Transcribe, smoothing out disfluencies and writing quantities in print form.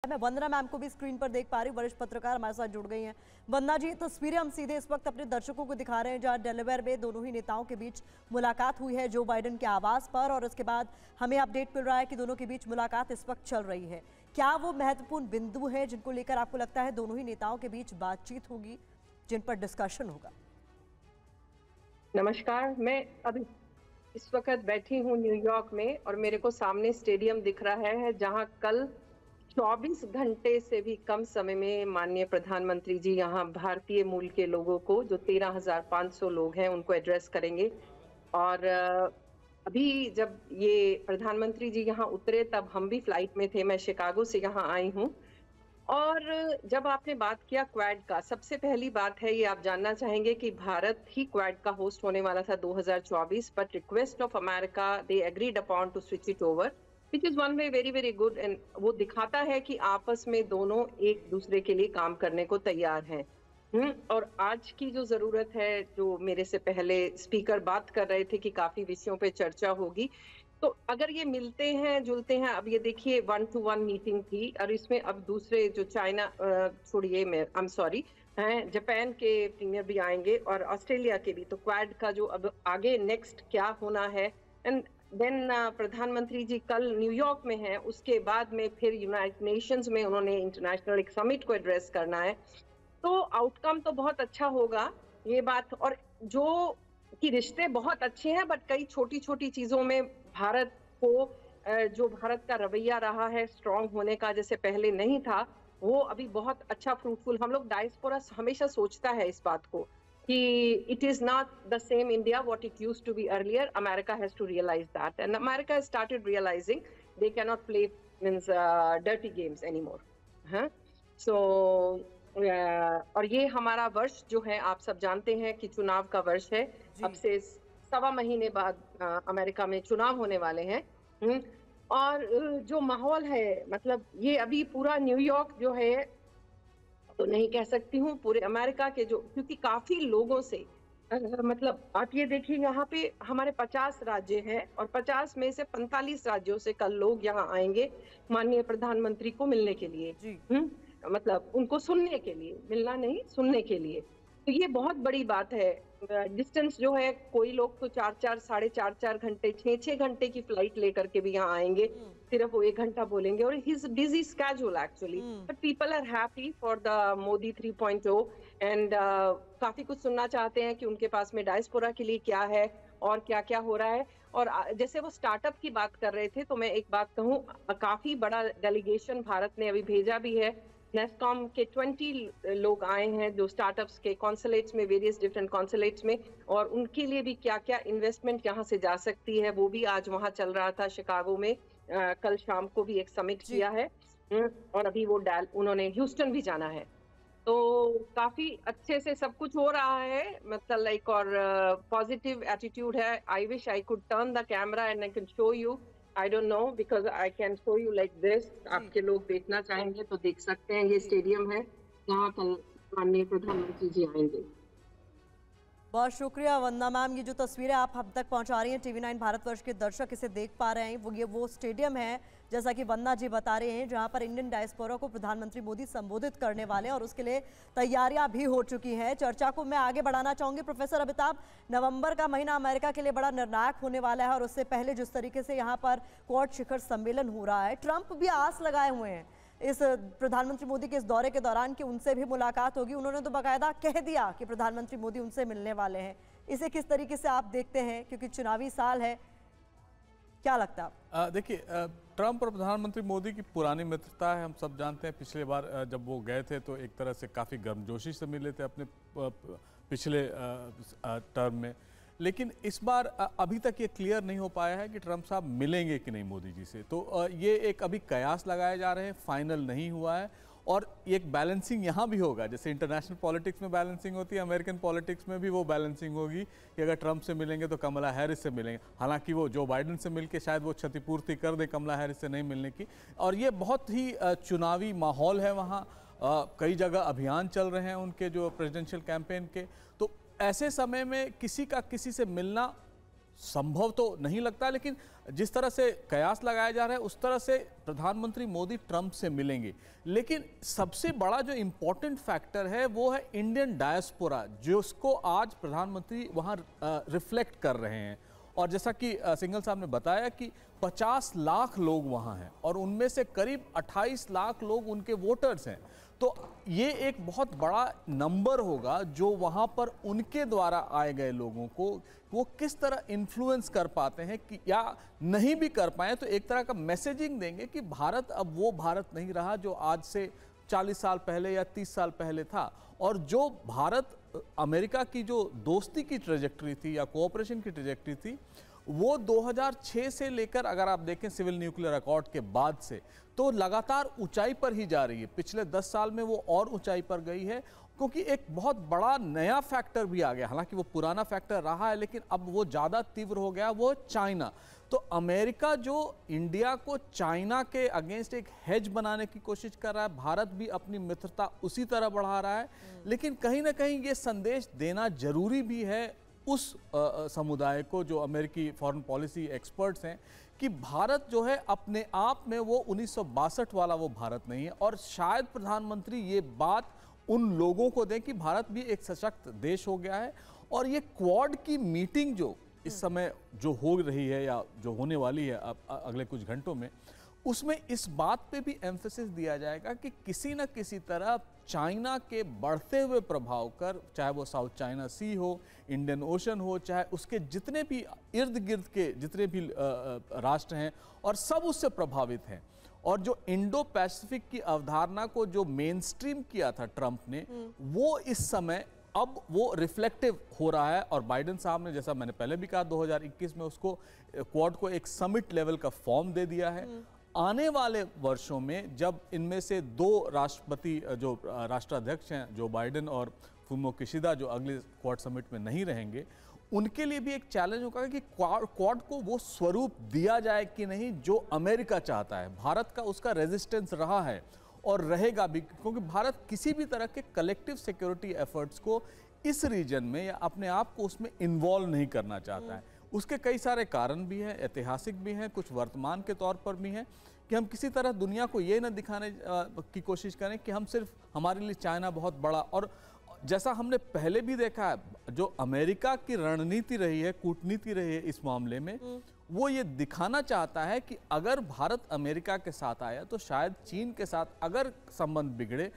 मैं वंदना मैम को भी स्क्रीन पर देख पा रही हूँ, वरिष्ठ पत्रकार हमारे साथ जुड़ गई हैं। वंदना जी, तस्वीरें हम सीधे इस वक्त अपने दर्शकों को दिखा रहे हैं जहाँ डेलावेयर में दोनों ही नेताओं के बीच मुलाकात हुई है जो बाइडेन के आवास पर, और उसके बाद हमें अपडेट मिल रहा है कि दोनों के बीच मुलाकात इस वक्त चल रही है। क्या वो महत्वपूर्ण बिंदु है जिनको लेकर आपको लगता है दोनों ही नेताओं के बीच बातचीत होगी, जिन पर डिस्कशन होगा? नमस्कार, मैं अभी इस वक्त बैठी हूँ न्यूयॉर्क में और मेरे को सामने स्टेडियम दिख रहा है जहां कल 24 घंटे से भी कम समय में माननीय प्रधानमंत्री जी यहां भारतीय मूल के लोगों को, जो 13,500 लोग हैं, उनको एड्रेस करेंगे। और अभी जब ये प्रधानमंत्री जी यहां उतरे तब हम भी फ्लाइट में थे, मैं शिकागो से यहां आई हूँ। और जब आपने बात किया क्वाड का, सबसे पहली बात है ये आप जानना चाहेंगे कि भारत ही क्वाड का होस्ट होने वाला था 2024, but request of America they agreed upon two switch it over, which is one way very very good. And वो दिखाता है कि आपस में दोनों एक दूसरे के लिए काम करने को तैयार हैं। और आज की जो जरूरत है, जो मेरे से पहले स्पीकर बात कर रहे थे कि काफी विषयों पे चर्चा होगी, तो अगर ये मिलते हैं जुलते हैं, अब ये देखिए 1-to-1 मीटिंग थी और इसमें अब दूसरे जो चाइना, छोड़िए, मैं आई एम सॉरी, हैं, जापान के प्रीमियर भी आएंगे और ऑस्ट्रेलिया के भी। तो क्वाड का जो अब आगे नेक्स्ट क्या होना है, एंड देन प्रधानमंत्री जी कल न्यूयॉर्क में हैं, उसके बाद में फिर यूनाइटेड नेशंस में उन्होंने इंटरनेशनल एक समिट को एड्रेस करना है। तो आउटकम तो बहुत अच्छा होगा ये बात, और जो कि रिश्ते बहुत अच्छे हैं, बट कई छोटी छोटी चीजों में भारत को, जो भारत का रवैया रहा है स्ट्रांग होने का, जैसे पहले नहीं था, वो अभी बहुत अच्छा फ्रूटफुल। हम लोग डायस्पोरा हमेशा सोचता है इस बात को कि it is not the same India what it used to be earlier. America has to realise that, and America has started realising they can not play means dirty games anymore. हाँ, so और ये हमारा वर्ष जो है, आप सब जानते हैं कि चुनाव का वर्ष है। अब से 1.25 महीने बाद अमेरिका में चुनाव होने वाले हैं। और जो माहौल है, मतलब ये अभी पूरा न्यूयॉर्क जो है, तो नहीं कह सकती हूँ पूरे अमेरिका के, जो क्योंकि काफी लोगों से, मतलब आप ये देखिए यहाँ पे हमारे 50 राज्य हैं और 50 में से 45 राज्यों से कल लोग यहाँ आएंगे माननीय प्रधानमंत्री को मिलने के लिए। मतलब उनको सुनने के लिए, मिलना नहीं, सुनने के लिए। तो ये बहुत बड़ी बात है। डिस्टेंस जो है, कोई लोग तो 4-4, 4.5 घंटे, 6-6 घंटे की फ्लाइट लेकर के भी यहाँ आएंगे, सिर्फ वो 1 घंटा बोलेंगे। और his busy schedule actually, but people are happy for the Modi 3.0 and काफी कुछ सुनना चाहते हैं कि उनके पास में डायस्पोरा के लिए क्या है और क्या क्या हो रहा है। और जैसे वो स्टार्टअप की बात कर रहे थे, तो मैं एक बात कहूँ, काफी बड़ा डेलीगेशन भारत ने अभी भेजा भी है। नेस्कॉम के 20 लोग आए हैं जो स्टार्टअप्स के कॉन्सुलेट्स में, वेरियस डिफरेंट कॉन्सुलेट्स में, और उनके लिए भी क्या क्या इन्वेस्टमेंट यहाँ से जा सकती है, वो भी आज वहाँ चल रहा था शिकागो में। कल शाम को भी एक समिट किया है, और अभी वो उन्होंने ह्यूस्टन भी जाना है। तो काफी अच्छे से सब कुछ हो रहा है, मतलब लाइक, और पॉजिटिव एटीट्यूड है। I wish I could turn the camera and I can show you, I don't know because I can show you like this. आपके लोग देखना चाहेंगे तो देख सकते हैं। ये स्टेडियम है जहाँ कल माननीय प्रधानमंत्री जी आएंगे। बहुत शुक्रिया वंदना मैम। ये जो तस्वीरें आप हम तक पहुंचा रही हैं, TV9 भारतवर्ष के दर्शक इसे देख पा रहे हैं। वो स्टेडियम है, जैसा कि वंदना जी बता रहे हैं, जहां पर इंडियन डायस्पोरा को प्रधानमंत्री मोदी संबोधित करने वाले हैं और उसके लिए तैयारियां भी हो चुकी हैं। चर्चा को मैं आगे बढ़ाना चाहूंगी। प्रोफेसर अमिताभ, नवंबर का महीना अमेरिका के लिए बड़ा निर्णायक होने वाला है और उससे पहले जिस तरीके से यहाँ पर क्वाड शिखर सम्मेलन हो रहा है, ट्रंप भी आस लगाए हुए हैं इस प्रधानमंत्री मोदी के इस दौरे के दौरान कि उनसे भी मुलाकात होगी। उन्होंने तो बाकायदा कह दिया कि प्रधानमंत्री मोदी उनसे मिलने वाले हैं। इसे किस तरीके से आप देखते हैं, क्योंकि चुनावी साल है, क्या लगता है? देखिए, ट्रंप और प्रधानमंत्री मोदी की पुरानी मित्रता है, हम सब जानते हैं। पिछले बार जब वो गए थे तो एक तरह से काफ़ी गर्मजोशी से मिले थे अपने पिछले टर्म में, लेकिन इस बार अभी तक ये क्लियर नहीं हो पाया है कि ट्रंप साहब मिलेंगे कि नहीं मोदी जी से। तो ये एक अभी कयास लगाए जा रहे हैं, फाइनल नहीं हुआ है। और एक बैलेंसिंग यहाँ भी होगा, जैसे इंटरनेशनल पॉलिटिक्स में बैलेंसिंग होती है, अमेरिकन पॉलिटिक्स में भी वो बैलेंसिंग होगी कि अगर ट्रंप से मिलेंगे तो कमला हैरिस से मिलेंगे। हालांकि वो जो बाइडेन से मिलके शायद वो क्षतिपूर्ति कर दे कमला हैरिस से नहीं मिलने की। और ये बहुत ही चुनावी माहौल है वहाँ, कई जगह अभियान चल रहे हैं उनके जो प्रेसिडेंशियल कैंपेन के। तो ऐसे समय में किसी का किसी से मिलना संभव तो नहीं लगता, लेकिन जिस तरह से कयास लगाया जा रहा है उस तरह से प्रधानमंत्री मोदी ट्रंप से मिलेंगे। लेकिन सबसे बड़ा जो इम्पोर्टेंट फैक्टर है वो है इंडियन डायस्पोरा, जिसको आज प्रधानमंत्री वहाँ रिफ्लेक्ट कर रहे हैं। और जैसा कि सिंघल साहब ने बताया कि 50 लाख लोग वहाँ हैं और उनमें से करीब 28 लाख लोग उनके वोटर्स हैं। तो ये एक बहुत बड़ा नंबर होगा जो वहाँ पर उनके द्वारा आए गए लोगों को वो किस तरह इन्फ्लुएंस कर पाते हैं कि या नहीं भी कर पाए तो एक तरह का मैसेजिंग देंगे कि भारत अब वो भारत नहीं रहा जो आज से 40 साल पहले या 30 साल पहले था। और जो भारत अमेरिका की जो दोस्ती की ट्रेजेक्टरी थी या कोऑपरेशन की ट्रेजेक्टरी थी वो 2006 से लेकर अगर आप देखें सिविल न्यूक्लियर अकॉर्ड के बाद से तो लगातार ऊंचाई पर ही जा रही है। पिछले 10 साल में वो और ऊंचाई पर गई है क्योंकि एक बहुत बड़ा नया फैक्टर भी आ गया। हालांकि वो पुराना फैक्टर रहा है लेकिन अब वो ज़्यादा तीव्र हो गया, वो चाइना। तो अमेरिका जो इंडिया को चाइना के अगेंस्ट एक हेज बनाने की कोशिश कर रहा है, भारत भी अपनी मित्रता उसी तरह बढ़ा रहा है। लेकिन कहीं ना कहीं ये संदेश देना जरूरी भी है उस समुदाय को जो अमेरिकी फॉरेन पॉलिसी एक्सपर्ट्स हैं कि भारत जो है अपने आप में वो 1962 वाला वो भारत नहीं है। और शायद प्रधानमंत्री ये बात उन लोगों को दें कि भारत भी एक सशक्त देश हो गया है। और ये क्वाड की मीटिंग जो इस समय जो हो रही है या जो होने वाली है अगले कुछ घंटों में, उसमें इस बात पे भी एम्फेसिस दिया जाएगा कि किसी न किसी तरह चाइना के बढ़ते हुए प्रभाव कर, चाहे वो साउथ चाइना सी हो, इंडियन ओशन हो, चाहे उसके जितने भी इर्द गिर्द के जितने भी राष्ट्र हैं और सब उससे प्रभावित हैं। और जो इंडो पैसिफिक की अवधारणा को जो मेन स्ट्रीम किया था ट्रंप ने, वो इस समय अब वो रिफ्लेक्टिव हो रहा है। और बाइडेन साहब ने, जैसा मैंने पहले भी कहा, 2021 में उसको क्वाड को एक समिट लेवल का फॉर्म दे दिया है। आने वाले वर्षों में जब इनमें से 2 राष्ट्रपति जो राष्ट्राध्यक्ष हैं, जो बाइडेन और फूमियो किशिदा, जो अगले क्वाड समिट में नहीं रहेंगे, उनके लिए भी एक चैलेंज होगा कि क्वाड को वो स्वरूप दिया जाए कि नहीं जो अमेरिका चाहता है। भारत का उसका रेजिस्टेंस रहा है और रहेगा भी, क्योंकि भारत किसी भी तरह के कलेक्टिव सिक्योरिटी एफर्ट्स को इस रीजन में या अपने आप को उसमें इन्वॉल्व नहीं करना चाहता है। उसके कई सारे कारण भी हैं, ऐतिहासिक भी हैं, कुछ वर्तमान के तौर पर भी हैं कि हम किसी तरह दुनिया को ये न दिखाने की कोशिश करें कि हम सिर्फ, हमारे लिए चाइना बहुत बड़ा। और जैसा हमने पहले भी देखा है, जो अमेरिका की रणनीति रही है, कूटनीति रही है इस मामले में, वो ये दिखाना चाहता है कि अगर भारत अमेरिका के साथ आया तो शायद चीन के साथ अगर संबंध बिगड़े